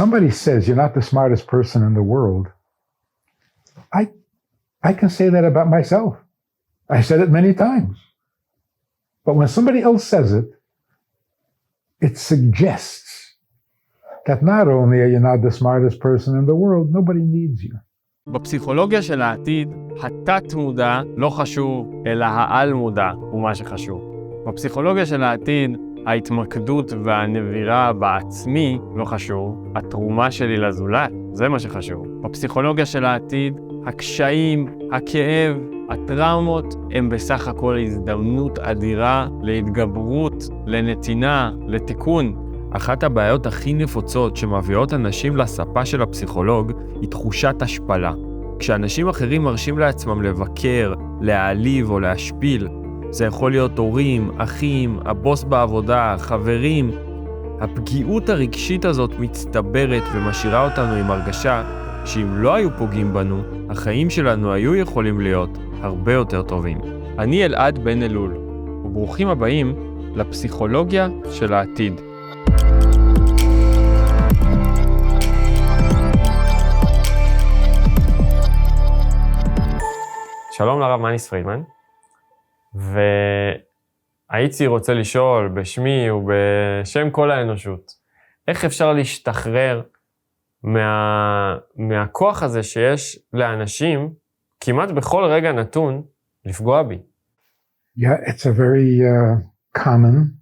somebody says you're not the smartest person in the world, I can say that about myself. I said it many times. But when somebody else says it, it suggests that not only are you not the smartest person in the world, nobody needs you. בפסיכולוגיה של העתיד, התת מודע לא חשוב, אלא העל מודע הוא מה שחשוב. בפסיכולוגיה של העתיד, ההתמקדות והנבירה בעצמי לא חשוב, התרומה שלי לזולת, זה מה שחשוב. בפסיכולוגיה של העתיד, הקשיים, הכאב, הטראומות הם בסך הכל הזדמנות אדירה להתגברות, לנתינה, לתיקון. אחת הבעיות הכי נפוצות שמביאות אנשים לספה של הפסיכולוג היא תחושת השפלה. כשאנשים אחרים מרשים לעצמם לבקר, להעליב או להשפיל, זה יכול להיות הורים, אחים, הבוס בעבודה, חברים. הפגיעות הרגשית הזאת מצטברת ומשאירה אותנו עם הרגשה שאם לא היו פוגעים בנו, החיים שלנו היו יכולים להיות הרבה יותר טובים. אני אלעד בן אלול, וברוכים הבאים לפסיכולוגיה של העתיד. שלום לרב מאניס פרידמן, והייתי רוצה לשאול בשמי ובשם כל האנושות, איך אפשר להשתחרר מהכוח הזה שיש לאנשים כמעט בכל רגע נתון לפגוע בי? Yeah, it's a very common,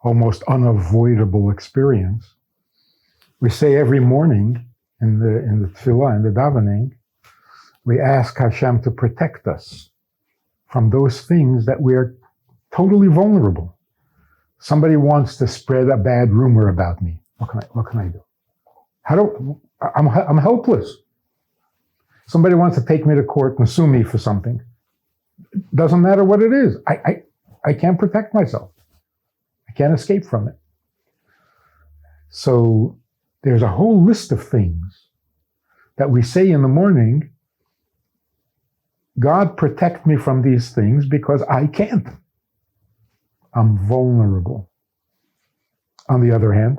almost unavoidable experience. We say every morning in the tefillah, in the davening, we ask Hashem to protect us from those things that we are totally vulnerable. Somebody wants to spread a bad rumor about me. What can I do? I'm helpless. Somebody wants to take me to court and sue me for something. Doesn't matter what it is. I can't protect myself. I can't escape from it. So there's a whole list of things that we say in the morning, God protect me from these things because I can't. I'm vulnerable. On the other hand,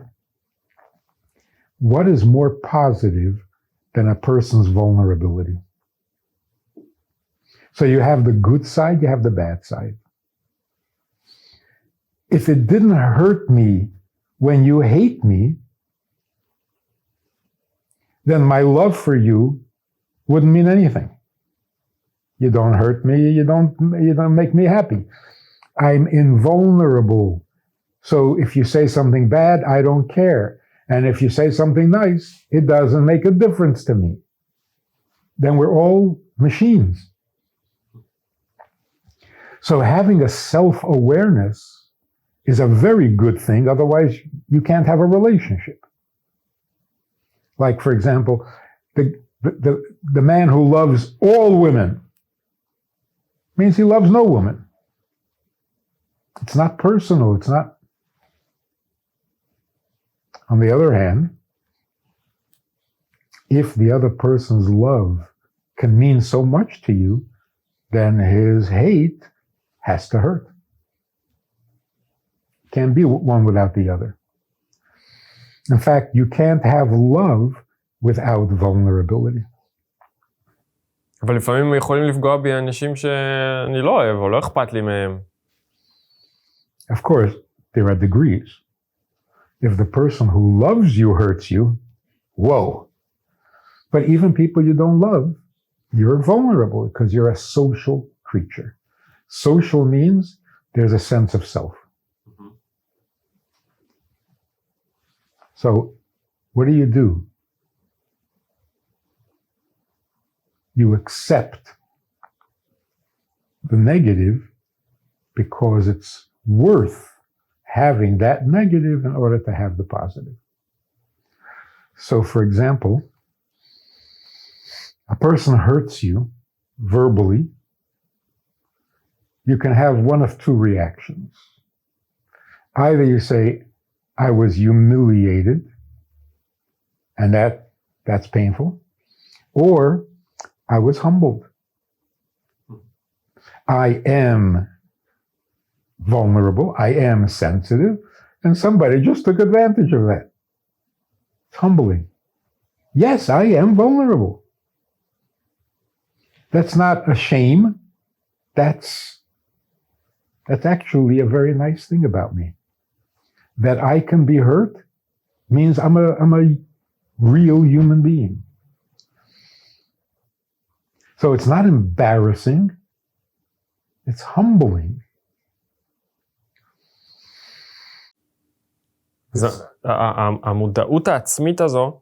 what is more positive than a person's vulnerability? So you have the good side, you have the bad side. If it didn't hurt me when you hate me, then my love for you wouldn't mean anything. You don't hurt me, you don't make me happy. I'm invulnerable. So if you say something bad, I don't care. And if you say something nice, it doesn't make a difference to me. Then we're all machines. So having a self-awareness is a very good thing, otherwise you can't have a relationship. Like, for example, the man who loves all women means he loves no woman. It's not personal, it's not. On the other hand, if the other person's love can mean so much to you, then his hate has to hurt. Can't be one without the other. In fact, you can't have love without vulnerability. אבל לפעמים יכולים לפגוע בי אנשים שאני לא אוהב או לא אכפת לי מהם. Of course, there are degrees. If the person who loves you hurts you, whoa. But even people you don't love, you're vulnerable because you're a social creature. Social means there's a sense of self. Mm-hmm. So what do? You accept the negative because it's worth having that negative in order to have the positive. So, for example, a person hurts you verbally, you can have one of two reactions. Either you say, I was humiliated, and that's painful, or I was humbled. I am vulnerable, I am sensitive, and somebody just took advantage of that. It's humbling. Yes, I am vulnerable. That's not a shame. That's actually a very nice thing about me. That I can be hurt means I'm a real human being. So it's not embarrassing, it's humbling. המודעות העצמית הזו,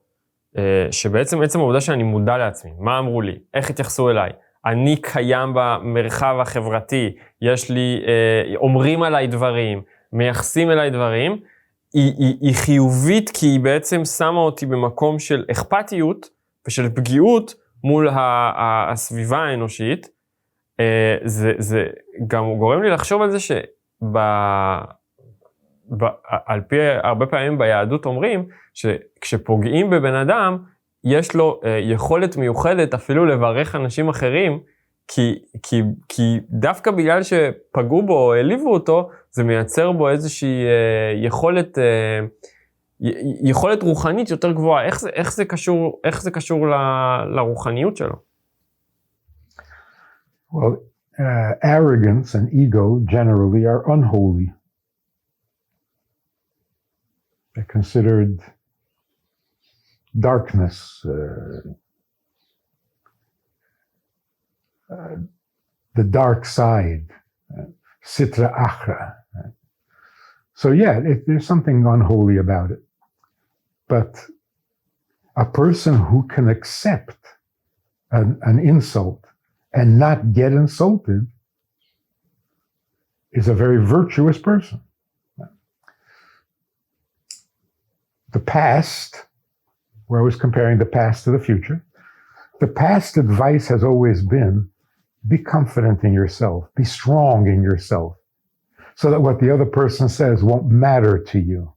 שבעצם עצם העובדה שאני מודע לעצמי, מה אמרו לי, איך התייחסו אליי, אני קיים במרחב החברתי, יש לי, אומרים עליי דברים, מייחסים אליי דברים, היא חיובית כי היא בעצם שמה אותי במקום של אכפתיות ושל פגיעות מול הסביבה האנושית. זה גם גורם לי לחשוב על זה על פי הרבה פעמים ביהדות אומרים שכשפוגעים בבן אדם, יש לו יכולת מיוחדת אפילו לברך אנשים אחרים, כי דווקא בגלל שפגעו בו או העליבו אותו, זה מייצר בו איזושהי יכולת רוחנית יותר גבוהה. איך זה קשור לרוחניות שלו? Well, arrogance and ego generally are unholy. They're considered darkness, the dark side, sitra achra. So yeah, there's something unholy about it. But a person who can accept an insult and not get insulted is a very virtuous person. The past, we're always comparing the past to the future. The past advice has always been, be confident in yourself, be strong in yourself, so that what the other person says won't matter to you.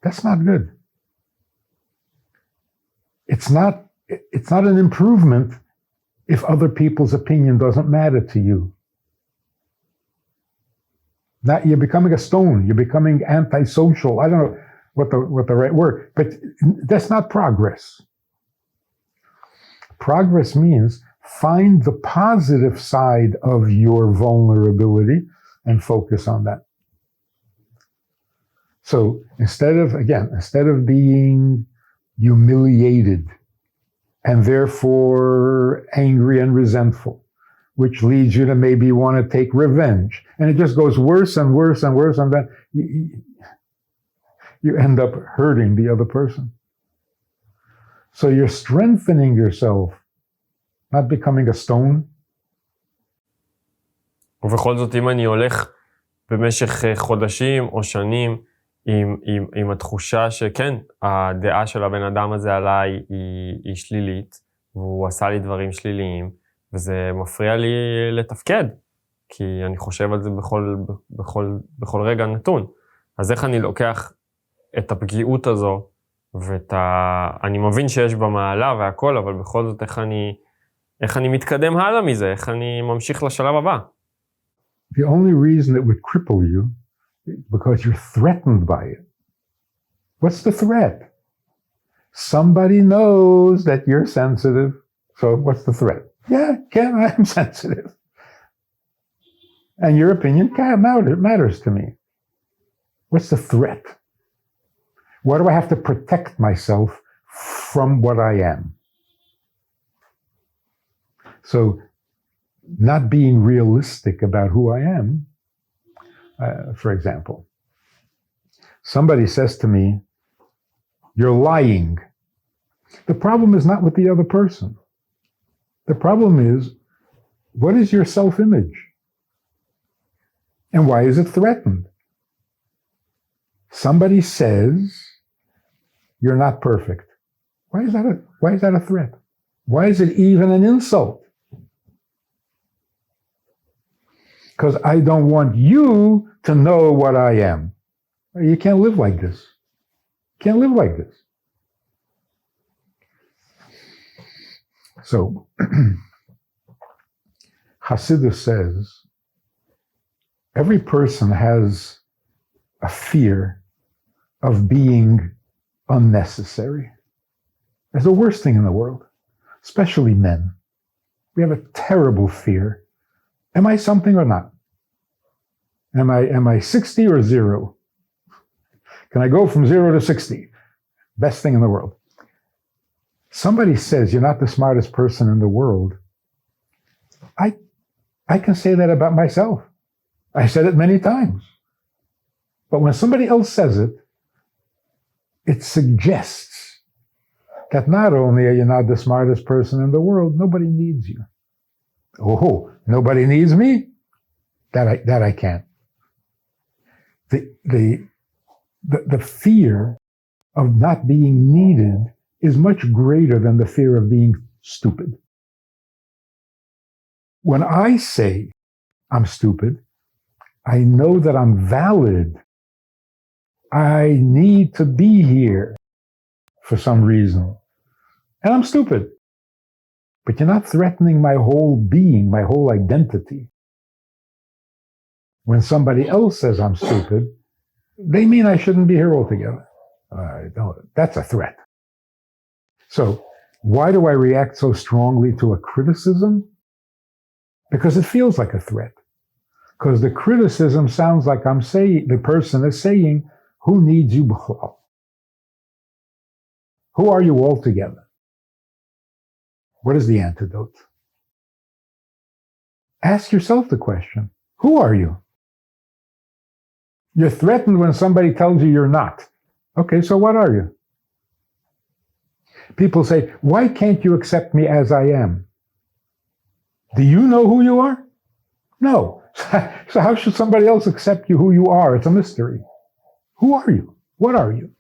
That's not good. It's not an improvement if other people's opinion doesn't matter to you. Now you're becoming a stone, you're becoming antisocial. I don't know what the right word, but that's not progress. Progress means find the positive side of your vulnerability and focus on that. So instead of being humiliated and therefore angry and resentful, which leads you to maybe want to take revenge, and it just goes worse and worse and worse, and then you end up hurting the other person. So you're strengthening yourself, not becoming a stone. ובכל זאת, אם אני הולך במשך חודשים או שנים עם התחושה שכן, הדעה של הבן אדם הזה עליי היא שלילית, והוא עשה לי דברים שליליים, וזה מפריע לי לתפקד, כי אני חושב על זה בכל רגע נתון. אז איך אני לוקח את הפגיעות הזו, אני מבין שיש בה מעלה והכל, אבל בכל זאת איך אני מתקדם הלאה מזה, איך אני ממשיך לשלב הבא. The only reason it would cripple you is because you're threatened by it. What's the threat? Somebody knows that you're sensitive, so what's the threat? Yeah, Ken, I'm sensitive. And your opinion matters to me. What's the threat? Why do I have to protect myself from what I am? So, not being realistic about who I am, for example, somebody says to me, you're lying. The problem is not with the other person. The problem is, what is your self-image? And why is it threatened? Somebody says, you're not perfect. Why is that a threat? Why is it even an insult? Because I don't want you to know what I am. You can't live like this. You can't live like this. So, Hasidus says, every person has a fear of being unnecessary. It's the worst thing in the world, especially men. We have a terrible fear. Am I something or not? Am I 60 or 0? Can I go from 0 to 60? Best thing in the world. Somebody says you're not the smartest person in the world. I can say that about myself. I said it many times. But when somebody else says it, it suggests that not only are you not the smartest person in the world, nobody needs you. Oh, nobody needs me? That I can't. The fear of not being needed is much greater than the fear of being stupid. When I say I'm stupid, I know that I'm valid. I need to be here for some reason. And I'm stupid. But you're not threatening my whole being, my whole identity. When somebody else says I'm stupid, they mean I shouldn't be here altogether. That's a threat. So why do I react so strongly to a criticism? Because it feels like a threat. Because the criticism sounds like I'm saying, the person is saying, who needs you? Who are you altogether? What is the antidote? Ask yourself the question, who are you? You're threatened when somebody tells you you're not. Okay, so what are you? People say, why can't you accept me as I am? Do you know who you are? No. So how should somebody else accept you who you are? It's a mystery. Who are you? What are you?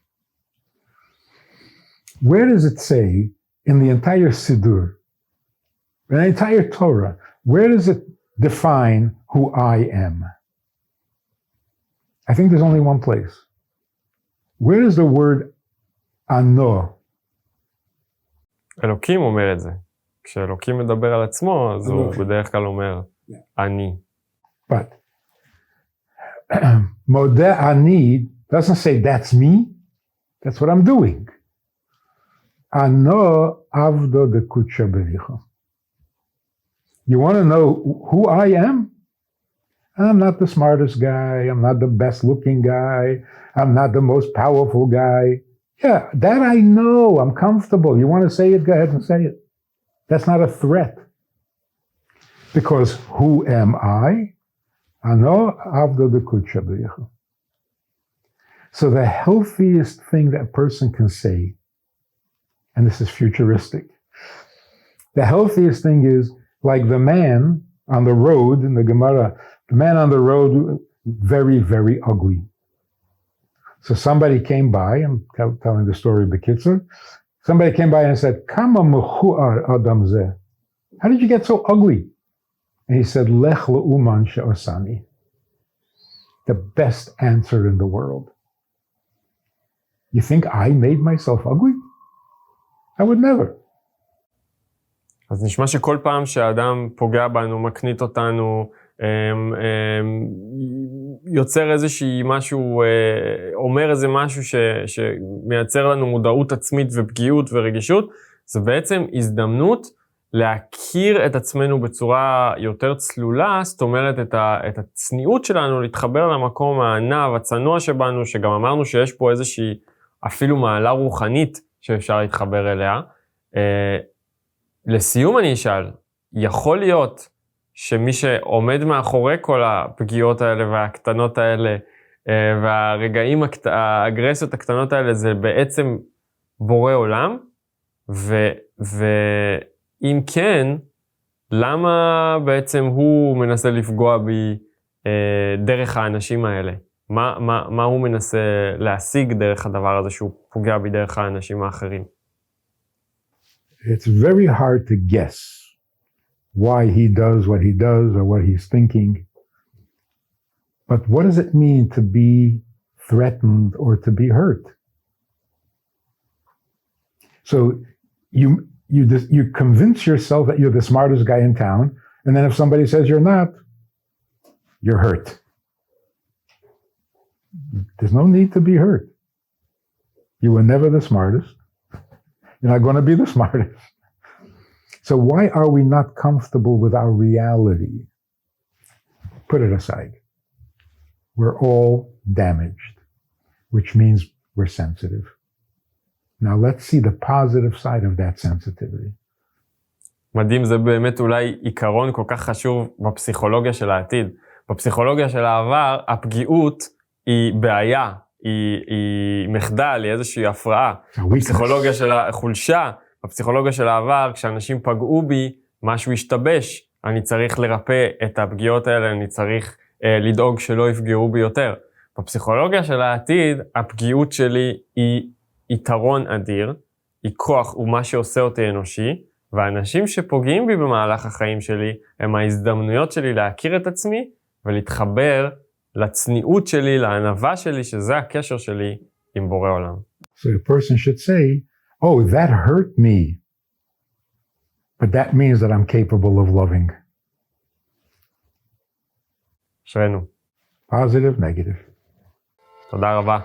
Where does it say in the entire Siddur, in the entire Torah, where does it define who I am? I think there's only one place. Where does the word ano? אלוקים אומר את זה. כשאלוקים מדבר על עצמו, אז הוא בדרך כלל אומר, אני. But מודה אני doesn't say that's me, that's what I'm doing. Ano avdo dekutsha bericha. You want to know who I am? I'm not the smartest guy, I'm not the best looking guy, I'm not the most powerful guy. Yeah, that I know, I'm comfortable. You want to say it, go ahead and say it. That's not a threat. Because who am I? Ano avdo dekutsha bericha. So the healthiest thing that a person can say, and this is futuristic, the healthiest thing is like the man on the road in the Gemara, the man on the road, very, very ugly. So somebody came by, I'm telling the story of Bekitzer, somebody came by and said, Kama mechuar adam zeh. How did you get so ugly? And he said, Lech le'uman she'osani. The best answer in the world. You think I made myself ugly? I would never. אז נשמע שכל פעם שהאדם פוגע בנו, מקנית אותנו, יוצר איזושהי משהו, אומר איזה משהו שמייצר לנו מודעות עצמית ופגיעות ורגישות, זה בעצם הזדמנות להכיר את עצמנו בצורה יותר צלולה, זאת אומרת את הצניעות שלנו, להתחבר למקום הענב, הצנוע שבנו, שגם אמרנו שיש פה איזושהי אפילו מעלה רוחנית שאפשר להתחבר אליה. לסיום אני אשאל, יכול להיות שמי שעומד מאחורי כל הפגיעות האלה והקטנות האלה, והרגעים, האגרסיות הקטנות האלה, זה בעצם בורא עולם? ואם כן, למה בעצם הוא מנסה לפגוע בי דרך האנשים האלה? מה הוא מנסה להשיג דרך הדבר הזה שהוא פוגע בי דרך האנשים האחרים? It's very hard to guess why he does what he does or what he's thinking. But what does it mean to be threatened or to be hurt? So you convince yourself that you're the smartest guy in town, and then if somebody says you're not, you're hurt. There's no need to be hurt. You were never the smartest. You're not going to be the smartest. So why are we not comfortable with our reality? Put it aside. We're all damaged, which means we're sensitive. Now let's see the positive side of that sensitivity. מדהים, זה באמת אולי עיקרון כל כך חשוב בפסיכולוגיה של העתיד. בפסיכולוגיה של העבר, הפגיעות היא בעיה, היא מחדל, היא איזושהי הפרעה. בפסיכולוגיה של החולשה, בפסיכולוגיה של העבר, כשאנשים פגעו בי, משהו השתבש. אני צריך לרפא את הפגיעות האלה, אני צריך לדאוג שלא יפגעו בי יותר. בפסיכולוגיה של העתיד, הפגיעות שלי היא יתרון אדיר, היא כוח, הוא מה שעושה אותי אנושי, והאנשים שפוגעים בי במהלך החיים שלי, הם ההזדמנויות שלי להכיר את עצמי, ולהתחבר לצניעות שלי, לענווה שלי, שזה הקשר שלי עם בורא עולם. So a person should say, oh, that hurt me, but that means that I'm capable of loving. אשרינו. Positive, negative. תודה רבה.